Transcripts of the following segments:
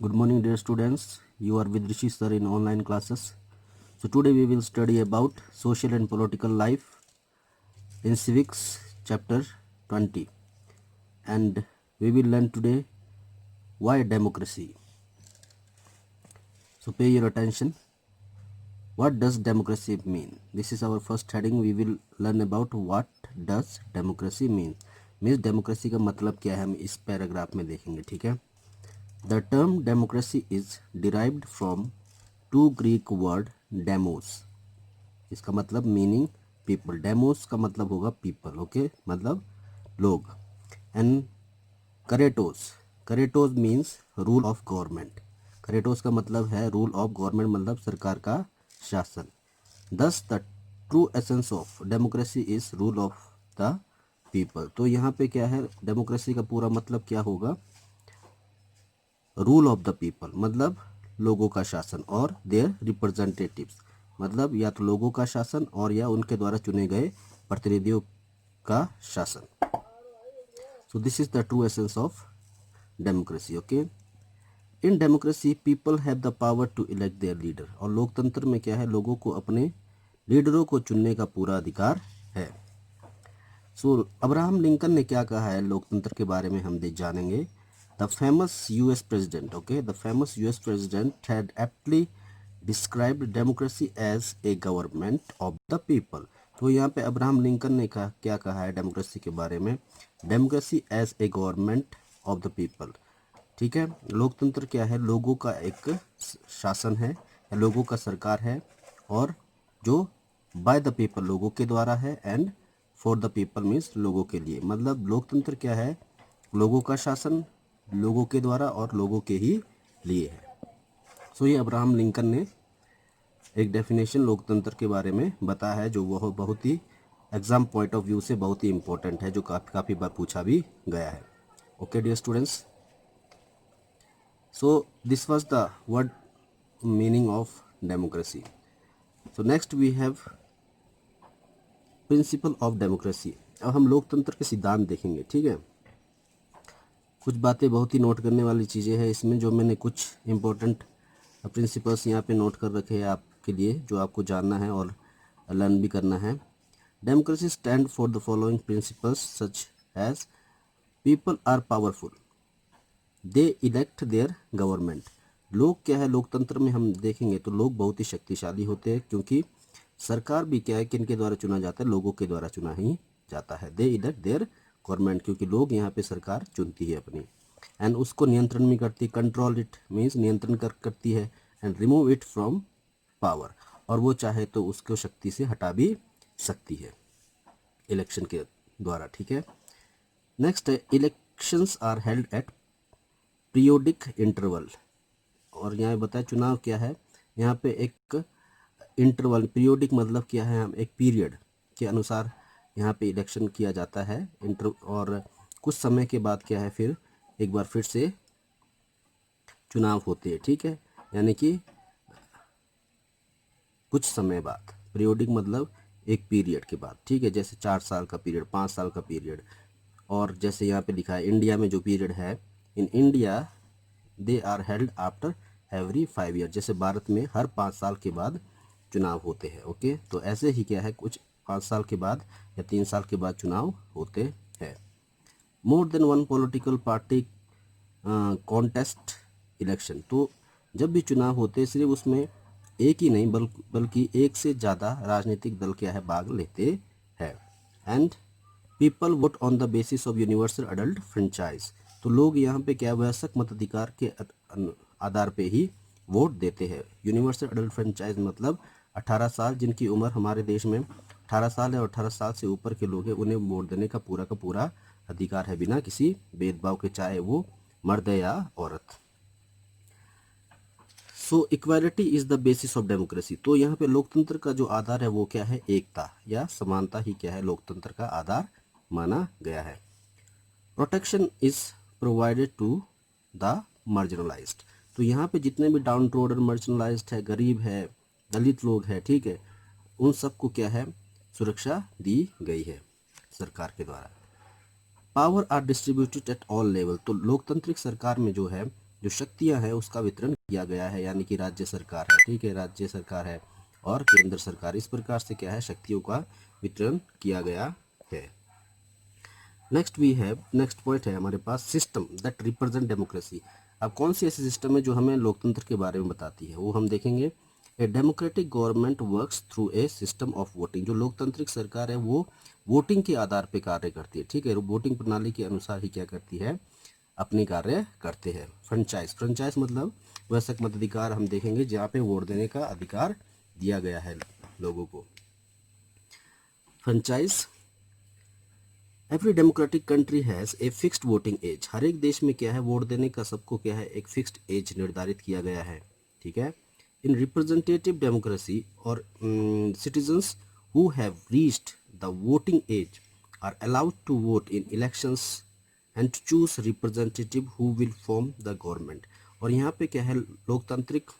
Good morning, dear students. You are with Rishi sir in online classes. So today we will study about social and political life in civics chapter 20, and we will learn today why democracy. So pay your attention. What does democracy mean? This is our first heading. We will learn about what does democracy mean. Means democracy का मतलब क्या है हम इस paragraph में देखेंगे. ठीक है. The term democracy is derived from two Greek word demos. इसका मतलब मीनिंग पीपल. डेमोस का मतलब होगा पीपल. ओके, मतलब लोग. And kratos. Kratos means rule of government. Kratos का मतलब है रूल ऑफ गवर्नमेंट, मतलब सरकार का शासन. दस the true essence of democracy is rule of the people. तो यहाँ पे क्या है, डेमोक्रेसी का पूरा मतलब क्या होगा? रूल ऑफ द पीपल मतलब लोगों का शासन, और देयर रिप्रेजेंटेटिव्स मतलब या तो लोगों का शासन और या उनके द्वारा चुने गए प्रतिनिधियों का शासन. So this is the true essence of democracy. Okay, in democracy people have the power to elect their leader. और लोकतंत्र में क्या है, लोगों को अपने लीडरों को चुनने का पूरा अधिकार है. सो अब्राहम लिंकन ने क्या कहा है लोकतंत्र के बारे में हम जानेंगे. The famous US president, okay, the famous US president had aptly described democracy as a government of the people. तो यहाँ पे अब्राहम लिंकन ने क्या कहा है डेमोक्रेसी के बारे में? Democracy as a government of the people. ठीक है, लोकतंत्र क्या है? लोगों का एक शासन है, लोगों का सरकार है, और जो बाय द पीपल लोगों के द्वारा है, and for the people means लोगों के लिए. मतलब लोकतंत्र क्या है? लोगों का शासन लोगों के द्वारा और लोगों के ही लिए है. सो ये अब्राहम लिंकन ने एक डेफिनेशन लोकतंत्र के बारे में बताया है, जो वह बहुत ही एग्जाम पॉइंट ऑफ व्यू से बहुत ही इंपॉर्टेंट है, जो काफ़ी बार पूछा भी गया है. Okay dear students, so this was the word meaning of democracy. So next we have principle of democracy. अब हम लोकतंत्र के सिद्धांत देखेंगे. ठीक है, कुछ बातें बहुत ही नोट करने वाली चीज़ें हैं इसमें, जो मैंने कुछ इम्पोर्टेंट प्रिंसिपल्स यहाँ पे नोट कर रखे हैं आपके लिए, जो आपको जानना है और लर्न भी करना है. Democracy stand for the following principles such as people are powerful, they elect their government. लोग क्या है, लोकतंत्र में हम देखेंगे तो लोग बहुत ही शक्तिशाली होते हैं, क्योंकि सरकार भी क्या है, किनके द्वारा चुना जाता है? लोगों के द्वारा चुना ही जाता है. दे इलेक्ट देयर गवर्नमेंट, क्योंकि लोग यहाँ पे सरकार चुनती है अपनी, एंड उसको नियंत्रण भी करती है. कंट्रोल इट मीन्स नियंत्रण करती है, and remove it from power, और वो चाहे तो उसको शक्ति से हटा भी सकती है इलेक्शन के द्वारा. ठीक है, नेक्स्ट है elections are held at periodic interval. और यहाँ बताया चुनाव क्या है, यहाँ पे एक इंटरवल. पीरियोडिक मतलब क्या है, हम एक पीरियड के अनुसार यहाँ पे इलेक्शन किया जाता है और कुछ समय के बाद क्या है, फिर एक बार फिर से चुनाव होते हैं. ठीक है, यानी कि कुछ समय बाद. पीरियोडिक मतलब एक पीरियड के बाद. ठीक है, जैसे 4 साल का पीरियड, 5 साल का पीरियड. और जैसे यहाँ पे लिखा है इंडिया में जो पीरियड है, in India they are held after every 5 year. जैसे भारत में हर 5 साल के बाद चुनाव होते हैं. ओके, तो ऐसे ही क्या है, कुछ 5 साल के बाद या 3 साल के बाद चुनाव होते हैं. More than one political party contest election. तो जब भी चुनाव होते हैं, सिर्फ उसमें एक ही नहीं बल्कि एक से ज़्यादा राजनीतिक दल क्या है, भाग लेते हैं. And people vote on the basis of universal adult franchise. तो लोग यहाँ पे क्या, वयस्क मताधिकार के आधार पे ही वोट देते हैं. यूनिवर्सल अडल्ट फ्रेंचाइज मतलब 18 साल, जिनकी उम्र हमारे देश में 18 साल है और 18 साल से ऊपर के लोग हैं, उन्हें वोट देने का पूरा अधिकार है, बिना किसी भेदभाव के, चाहे वो मर्द है या औरत. सो equality is the basis of democracy. तो यहाँ पे लोकतंत्र का जो आधार है वो क्या है, एकता या समानता ही क्या है, लोकतंत्र का आधार माना गया है. Protection is provided to the marginalized. तो यहाँ पे जितने भी डाउन टू मार्जिनलाइज्ड है, गरीब है, दलित लोग है, ठीक है, उन सबको क्या है, सुरक्षा दी गई है सरकार के द्वारा. Power are distributed at all level. तो लोकतांत्रिक सरकार में जो है जो शक्तियां हैं उसका वितरण किया गया है, यानी कि राज्य सरकार है, ठीक है, राज्य सरकार है और केंद्र सरकार, इस प्रकार से क्या है शक्तियों का वितरण किया गया है। नेक्स्ट पॉइंट है हमारे पास सिस्टम दैट रिप्रेजेंट डेमोक्रेसी। अब कौन सी ऐसी सिस्टम है जो हमें लोकतंत्र के बारे में बताती है, वो हम देखेंगे। A democratic government works through a system of voting. जो लोकतांत्रिक सरकार है वो वोटिंग के आधार पर कार्य करती है, ठीक है, वोटिंग प्रणाली के अनुसार ही क्या करती है, अपनी कार्य करते हैं। फ्रेंचाइज मतलब वयस्क मताधिकार हम देखेंगे, जहाँ पे वोट देने का अधिकार दिया गया है लोगों को। Franchise, every democratic country has a fixed voting age. हर एक देश में क्या है वोट देने का सबको क्या है एक फिक्स्ड एज निर्धारित किया गया है, ठीक है। इन रिप्रेजेंटेटिव डेमोक्रेसी और citizens who have reached the voting age are allowed to vote in elections and to choose representative who will form the government. और यहाँ पे क्या है लोकतांत्रिक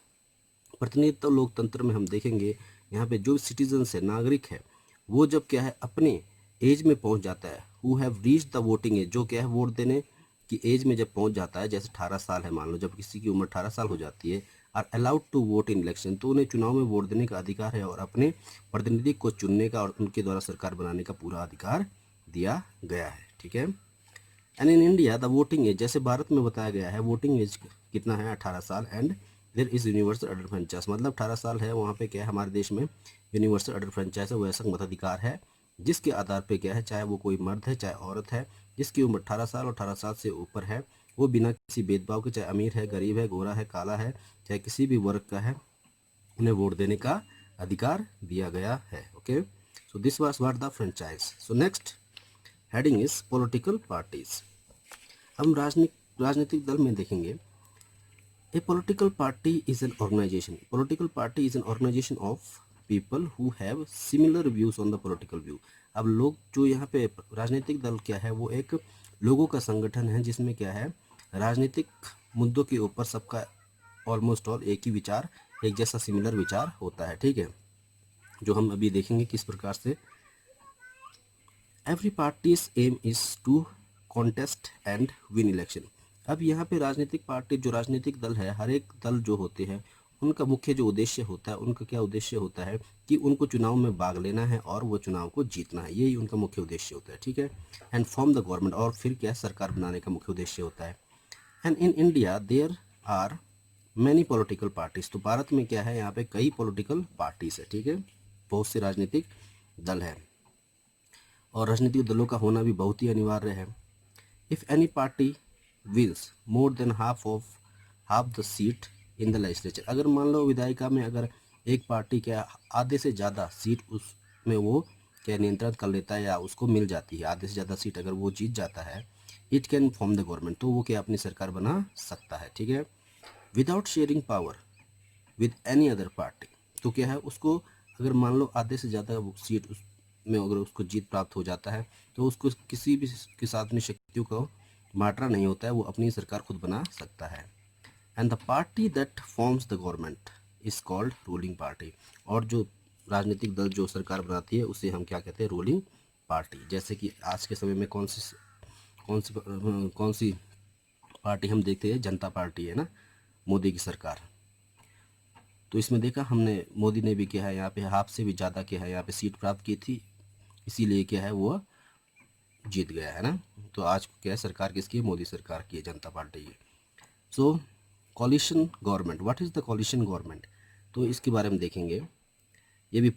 प्रतिनिधित्व लोकतंत्र में हम देखेंगे यहाँ पे जो सिटीजन्स है, नागरिक है, वो जब क्या है अपने एज में पहुंच जाता है, who have reached the voting age, जो क्या है वोट देने की एज में जब पहुंच जाता है, जैसे 18 साल है मान लो, जब किसी की उम्र 18 साल हो जाती है, are allowed to vote in election, तो उन्हें चुनाव में वोट देने का अधिकार है और अपने प्रतिनिधि को चुनने का और उनके द्वारा सरकार बनाने का पूरा अधिकार दिया गया है, ठीक है। And in India the voting age, जैसे भारत में बताया गया है वोटिंग एज कितना है 18 साल, and there is universal adult franchise, मतलब 18 साल है वहाँ पे क्या है हमारे देश में यूनिवर्सल अडल्ट फ्रेंचाइज है, वयस्क मताधिकार है, जिसके आधार पे क्या है चाहे वो कोई मर्द है चाहे औरत है, जिसकी उम्र 18 साल और 18 साल से ऊपर है, वो बिना किसी भेदभाव के, चाहे अमीर है, गरीब है, गोरा है, काला है, चाहे किसी भी वर्ग का है, उन्हें वोट देने का अधिकार दिया गया है। Okay, so this was what the franchise. So next heading is political parties. हम राजनीतिक दल में देखेंगे। A political party is an organisation. Political party is an organisation of people who have similar views on the political view. अब लोग जो यहाँ पे राजनीतिक दल क्या है वो एक लोगों का संगठन है जिसमें क्या है राजनीतिक मुद्दों के ऊपर सबका ऑलमोस्ट ऑल एक ही विचार, एक जैसा सिमिलर विचार होता है, ठीक है, जो हम अभी देखेंगे किस प्रकार से। Every parties aim is to contest and win election. अब यहाँ पे राजनीतिक पार्टी जो राजनीतिक दल है, हर एक दल जो होते हैं उनका मुख्य जो उद्देश्य होता है, उनका क्या उद्देश्य होता है कि उनको चुनाव में भाग लेना है और वो चुनाव को जीतना है, यही उनका मुख्य उद्देश्य होता है, ठीक है। एंड फॉर्म द गवर्नमेंट, और फिर क्या सरकार बनाने का मुख्य उद्देश्य होता है। And in India there are many political parties. तो भारत में क्या है यहाँ पे कई पॉलिटिकल पार्टीज है, ठीक है, बहुत से राजनीतिक दल है और राजनीतिक दलों का होना भी बहुत ही अनिवार्य है। If any party wins more than half the seat in the legislature, अगर मान लो विधायिका में अगर एक पार्टी क्या आधे से ज़्यादा सीट उसमें वो क्या नियंत्रण कर लेता है या उसको मिल जाती है, आधे से ज़्यादा सीट अगर वो जीत जाता है, it can form the government, तो वो क्या अपनी सरकार बना सकता है, ठीक है। Without sharing power with any other party, तो क्या है उसको अगर मान लो आधे से ज़्यादा सीट उसमें अगर उसको जीत प्राप्त हो जाता है तो उसको किसी भी के साथ अपनी शक्तियों को बांटना नहीं होता है, वो अपनी सरकार खुद बना सकता है। And the party that forms the government is called ruling party, और जो राजनीतिक दल जो सरकार बनाती है उसे हम क्या कहते हैं, रूलिंग पार्टी। जैसे कि आज के समय में कौन सी पार्टी हम देखते हैं, जनता पार्टी है ना, मोदी की सरकार। तो इसमें देखा हमने मोदी ने भी क्या है यहाँ पे हाफ से भी ज़्यादा क्या है यहाँ पे सीट प्राप्त की थी, इसीलिए क्या है वो जीत गया है ना। तो आज क्या है सरकार किसकी है, मोदी सरकार की है, जनता पार्टी की। So coalition government, what is the coalition government, तो इसके बारे में देखेंगे। ये भी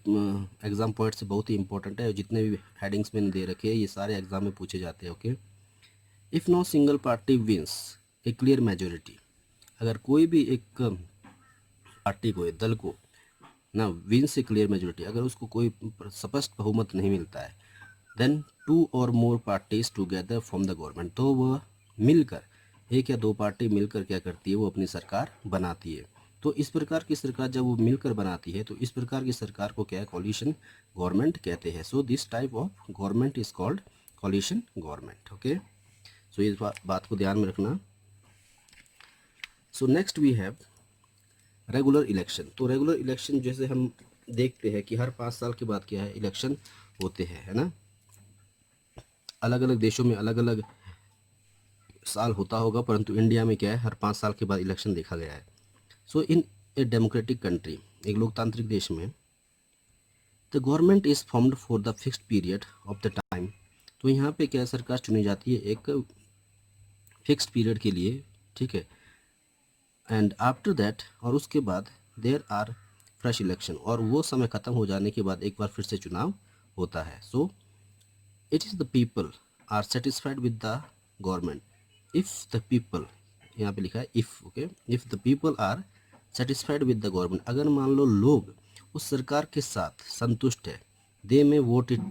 एग्ज़ाम पॉइंट से बहुत ही इंपॉर्टेंट है, जितने भी हेडिंग्स मैंने दे रखे हैं ये सारे एग्जाम में पूछे जाते हैं। Okay, if no single party wins a clear majority, अगर कोई भी एक पार्टी को दल को ना विन से क्लियर मेजोरिटी, अगर उसको कोई स्पष्ट बहुमत नहीं मिलता है, then two or more parties together form the government, तो वह मिलकर एक या दो पार्टी मिलकर क्या करती है, वो अपनी सरकार बनाती है। तो इस प्रकार की सरकार जब वो मिलकर बनाती है तो इस प्रकार की सरकार को क्या है, कॉलिशन गवर्नमेंट कहते हैं। So this type of government is called coalition government. Okay, so इस बात को ध्यान में रखना। So next we have regular election. तो रेगुलर इलेक्शन जैसे हम देखते हैं कि हर 5 साल के बाद क्या है इलेक्शन होते हैं, है ना। अलग अलग देशों में अलग अलग साल होता होगा, परंतु इंडिया में क्या है, हर 5 साल के बाद इलेक्शन देखा गया है। सो इन ए डेमोक्रेटिक कंट्री, एक लोकतांत्रिक देश में, the government is formed for the fixed period of the time. तो यहाँ पे क्या सरकार चुनी जाती है एक फिक्स्ड पीरियड के लिए, ठीक है। एंड आफ्टर दैट, और उसके बाद देयर आर फ्रेश इलेक्शन, और वो समय ख़त्म हो जाने के बाद एक बार फिर से चुनाव होता है। So it is the people are satisfied with the government if the people, यहाँ पे लिखा है if, okay, if the people are satisfied with the government, अगर मान लो लोग उस सरकार के साथ संतुष्ट है, they may vote it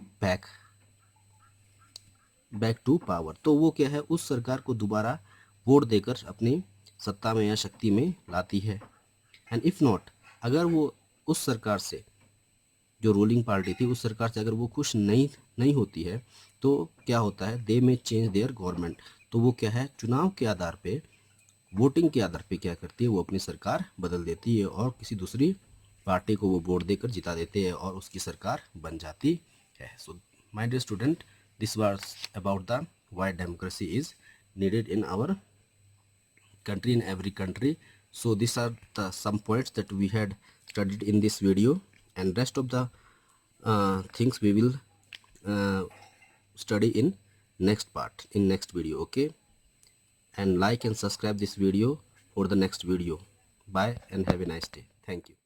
back to power, तो वो क्या है, उस सरकार को दोबारा वोट देकर अपनी सत्ता में या शक्ति में लाती है। एंड इफ़ नॉट, अगर वो उस सरकार से, जो रूलिंग पार्टी थी, उस सरकार से अगर वो खुश नहीं होती है, तो क्या होता है, दे में चेंज देयर गवर्नमेंट, तो वो क्या है, चुनाव के आधार पे, वोटिंग के आधार पे क्या करती है, वो अपनी सरकार बदल देती है और किसी दूसरी पार्टी को वो वोट देकर जिता देते हैं और उसकी सरकार बन जाती है। So my dear student, this was about the why democracy is needed in our country, in every country. So these are the some points that we had studied in this video, and rest of the things we will uh, study in next part, in next video, okay. And like and subscribe this video for the next video. Bye and have a nice day. Thank you.